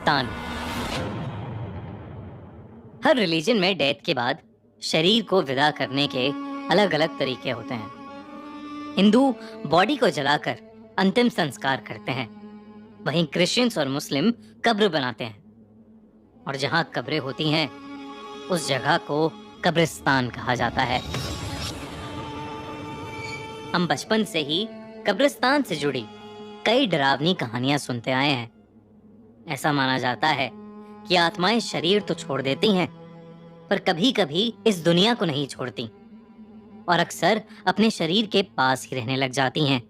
कब्रिस्तान। हर रिलीजन में डेथ के बाद शरीर को विदा करने के अलग अलग तरीके होते हैं। हिंदू बॉडी को जलाकर अंतिम संस्कार करते हैं, वहीं क्रिश्चियंस और मुस्लिम कब्र बनाते हैं और जहां कब्रें होती हैं उस जगह को कब्रिस्तान कहा जाता है। हम बचपन से ही कब्रिस्तान से जुड़ी कई डरावनी कहानियां सुनते आए हैं। ऐसा माना जाता है कि आत्माएं शरीर तो छोड़ देती हैं, पर कभी कभी इस दुनिया को नहीं छोड़ती और अक्सर अपने शरीर के पास ही रहने लग जाती हैं।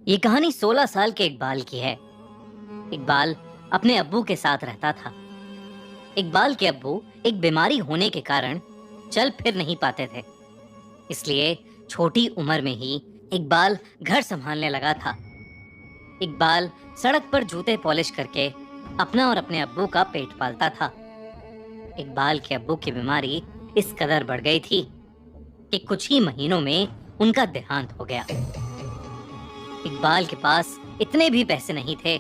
ये कहानी 16 साल के इकबाल की है। इकबाल अपने अब्बू के साथ रहता था। इकबाल के अब्बू एक बीमारी होने के कारण चल फिर नहीं पाते थे, इसलिए छोटी उम्र में ही इकबाल घर संभालने लगा था। इकबाल सड़क पर जूते पॉलिश करके अपना और अपने अब्बू का पेट पालता था। इकबाल के अब्बू की बीमारी इस कदर बढ़ गई थी कि कुछ ही महीनों में उनका देहांत हो गया। इकबाल के पास इतने भी पैसे नहीं थे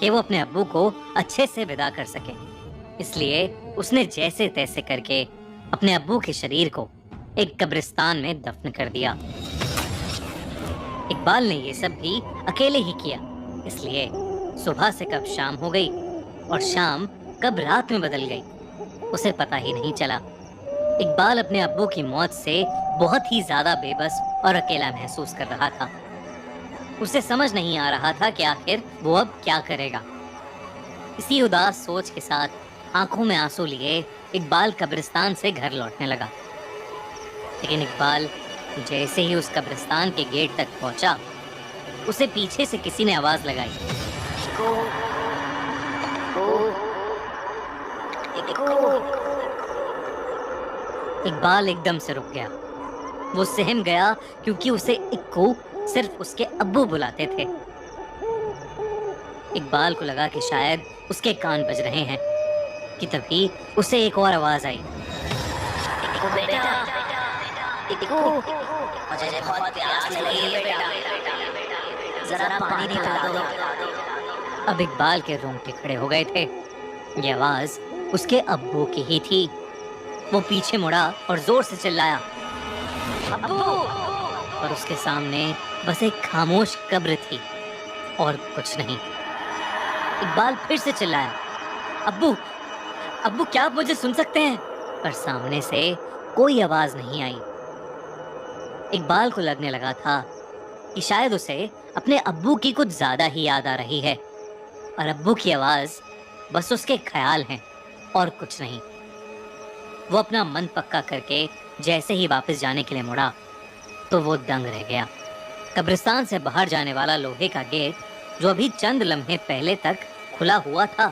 कि वो अपने अब्बू को अच्छे से विदा कर सके, इसलिए उसने जैसे तैसे करके अपने अब्बू के शरीर को एक कब्रिस्तान में दफन कर दिया। इकबाल ने ये सब भी अकेले ही किया, इसलिए सुबह से कब शाम हो गई और शाम कब रात में बदल गई उसे पता ही नहीं चला। इकबाल अपने अब्बू की मौत से बहुत ही ज्यादा बेबस और अकेला महसूस कर रहा था। उसे समझ नहीं आ रहा था कि आखिर वो अब क्या करेगा। इसी उदास सोच के साथ आंखों में आंसू लिए इकबाल कब्रिस्तान से घर लौटने लगा। लेकिन इकबाल जैसे ही उस कब्रिस्तान के गेट तक पहुंचा, उसे पीछे से किसी ने आवाज लगाई, इकबाल एकदम से रुक गया। वो सहम गया क्योंकि उसे इक्कू सिर्फ उसके अब्बू बुलाते थे। इकबाल को लगा कि शायद उसके कान बज रहे हैं कि तभी उसे एक और आवाज आई, इक्कू बेटा, इक्कू, मुझे बहुत प्यास लगी है बेटा, जरा पानी पिला दो। अब इकबाल के रोंगटे खड़े हो गए थे। ये आवाज उसके अब्बू की ही थी। वो पीछे मुड़ा और जोर से चिल्लाया, अब्बू! और उसके सामने बस एक खामोश कब्र थी और कुछ नहीं। इकबाल फिर से चिल्लाया, अब्बू! अब्बू, क्या आप मुझे सुन सकते हैं? पर सामने से कोई आवाज नहीं आई। इकबाल को लगने लगा था कि शायद उसे अपने अब्बू की कुछ ज्यादा ही याद आ रही है और अब्बू की आवाज बस उसके ख्याल हैं और कुछ नहीं। वो अपना मन पक्का करके जैसे ही वापस जाने के लिए मुड़ा तो वो दंग रह गया। कब्रिस्तान से बाहर जाने वाला लोहे का गेट, जो अभी चंद लम्हे पहले तक खुला हुआ था,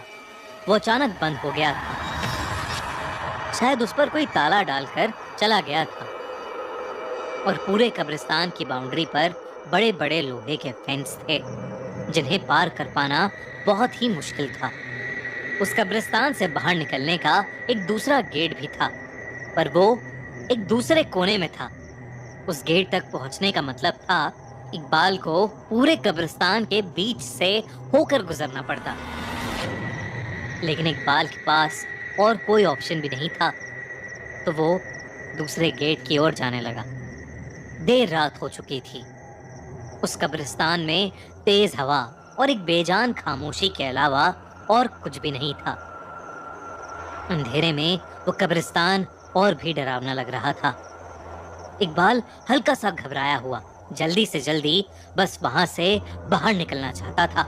वो अचानक बंद हो गया था। शायद उस पर कोई ताला डालकर चला गया था और पूरे कब्रिस्तान की बाउंड्री पर बड़े बड़े लोहे के फेंस थे जिन्हें पार कर पाना बहुत ही मुश्किल था। उस कब्रिस्तान से बाहर निकलने का एक दूसरा गेट भी था, पर वो एक दूसरे कोने में था। उस गेट तक पहुंचने का मतलब था इकबाल को पूरे कब्रिस्तान के बीच से होकर गुजरना पड़ता। लेकिन इकबाल के पास और कोई ऑप्शन भी नहीं था, तो वो दूसरे गेट की ओर जाने लगा। देर रात हो चुकी थी। उस कब्रिस्तान में तेज हवा और एक बेजान खामोशी के अलावा और कुछ भी नहीं था। अंधेरे में वो कब्रिस्तान और भी डरावना लग रहा था। इकबाल हल्का सा घबराया हुआ जल्दी से जल्दी बस वहां से बाहर निकलना चाहता था।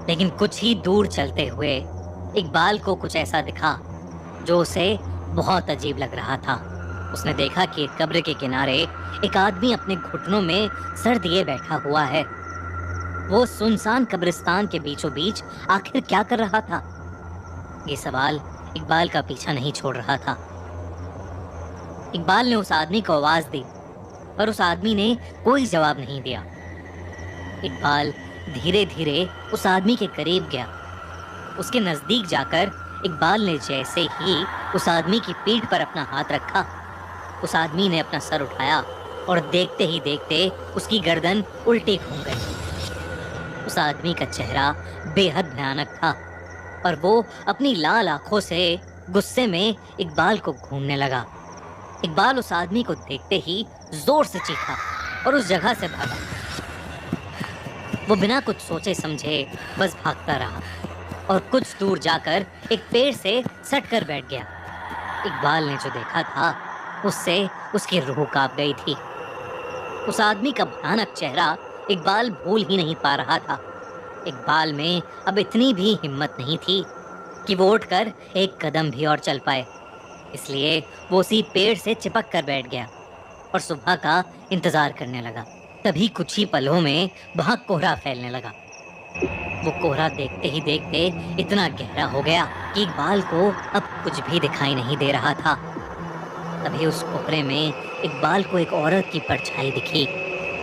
लेकिन कुछ ही दूर चलते हुए इकबाल को कुछ ऐसा दिखा जो उसे बहुत अजीब लग रहा था। उसने देखा कि एक कब्र के किनारे एक आदमी अपने घुटनों में सर दिए बैठा हुआ है। वो सुनसान कब्रिस्तान के बीचों बीच आखिर क्या कर रहा था? ये सवाल इकबाल का पीछा नहीं छोड़ रहा था। इकबाल ने उस आदमी को आवाज दी, पर उस आदमी ने कोई जवाब नहीं दिया। इकबाल धीरे धीरे उस आदमी के करीब गया। उसके नजदीक जाकर इकबाल ने जैसे ही उस आदमी की पीठ पर अपना हाथ रखा, उस आदमी ने अपना सर उठाया और देखते ही देखते उसकी गर्दन उल्टी घूम गई। उस आदमी का चेहरा बेहद भयानक था। और वो अपनी लाल आंखों से गुस्से में इकबाल को घूरने लगा। इकबाल उस आदमी को देखते ही जोर से चीखा और उस जगह से भागा। वो बिना कुछ सोचे समझे बस भागता रहा और कुछ दूर जाकर एक पेड़ से सट कर बैठ गया। इकबाल ने जो देखा था उससे उसकी रूह कांप गई थी। उस आदमी का भयानक चेहरा इकबाल भूल ही नहीं पा रहा था। इकबाल में अब इतनी भी हिम्मत नहीं थी कि वो उठकर एक कदम भी और चल पाए, इसलिए वो उसी पेड़ से चिपक कर बैठ गया और सुबह का इंतजार करने लगा। तभी कुछ ही पलों में वहां कोहरा फैलने लगा। वो कोहरा देखते ही देखते इतना गहरा हो गया कि इकबाल को अब कुछ भी दिखाई नहीं दे रहा था। तभी उस कोहरे में इकबाल को एक औरत की परछाई दिखी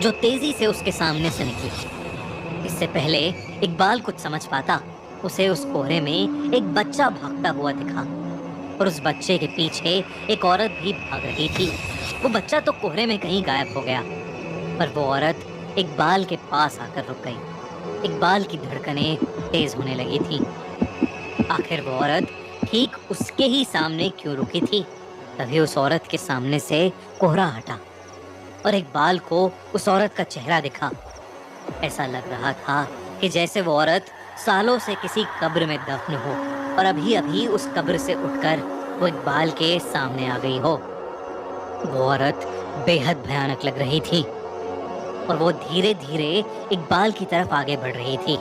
जो तेजी से उसके सामने से निकली। इससे पहले इकबाल कुछ समझ पाता, उसे उस कोहरे में एक बच्चा भागता हुआ दिखा और उस बच्चे के पीछे एक औरत भी भाग रही थी। वो बच्चा तो कोहरे में कहीं गायब हो गया, पर वो औरत इकबाल के पास आकर रुक गई। इकबाल की धड़कनें तेज होने लगी थी। आखिर वो औरत ठीक उसके ही सामने क्यों रुकी थी? तभी उस औरत के सामने से कोहरा हटा और इकबाल को उस औरत का चेहरा दिखा। ऐसा लग रहा था कि जैसे वो औरत सालों से किसी कब्र में दफन हो और अभी अभी उस कब्र से उठकर वो इकबाल के सामने आ गई हो। वो औरत बेहद भयानक लग रही थी और वो धीरे धीरे इकबाल की तरफ आगे बढ़ रही थी।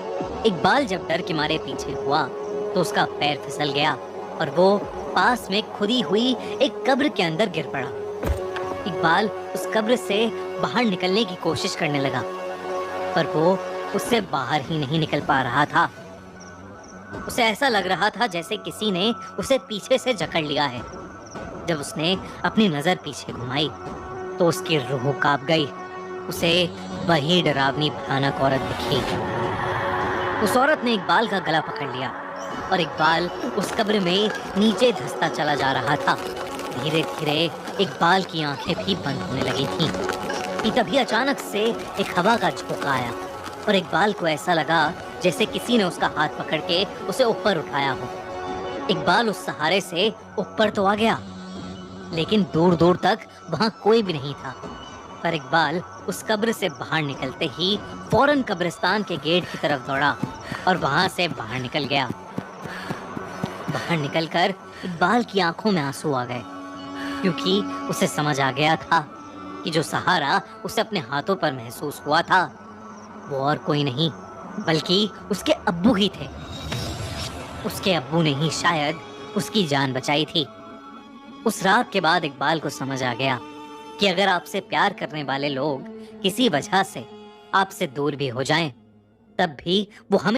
इकबाल जब डर के मारे पीछे हुआ तो उसका पैर फिसल गया और वो पास में खुदी हुई एक कब्र के अंदर गिर पड़ा। इकबाल उस कब्र से बाहर निकलने की कोशिश करने लगा, पर वो उससे बाहर ही नहीं निकल पा रहा था। उसे ऐसा लग रहा था जैसे किसी ने उसे पीछे से जकड़ लिया है। जब उसने अपनी नजर पीछे घुमाई तो उसकी रूह कांप गई। उसे वही डरावनी भयानक औरत दिखी। उस औरत ने इकबाल का गला पकड़ लिया और इकबाल उस कब्र में नीचे धंसता चला जा रहा था। धीरे धीरे इकबाल की आंखें भी बंद होने लगी थीं। कि तभी अचानक से एक हवा का झोंका आया और इकबाल को ऐसा लगा जैसे किसी ने उसका हाथ पकड़ के उसे ऊपर उठाया हो। इकबाल उस सहारे से ऊपर तो आ गया, लेकिन दूर दूर तक वहां कोई भी नहीं था। पर इकबाल उस कब्र से बाहर निकलते ही फौरन कब्रिस्तान के गेट की तरफ दौड़ा और वहां से बाहर निकल गया। बाहर निकलकर इकबाल की आंखों में आंसू आ गए, क्योंकि उसे समझ आ गया था कि जो सहारा उसे अपने हाथों पर महसूस हुआ था वो और कोई नहीं बल्कि उसके अब्बू ही थे। उसके अब्बू ने ही शायद उसकी जान बचाई थी। उस रात के बाद इकबाल को समझ आ गया कि अगर आपसे प्यार करने वाले लोग किसी वजह से आपसे दूर भी हो जाएं, तब भी वो हमें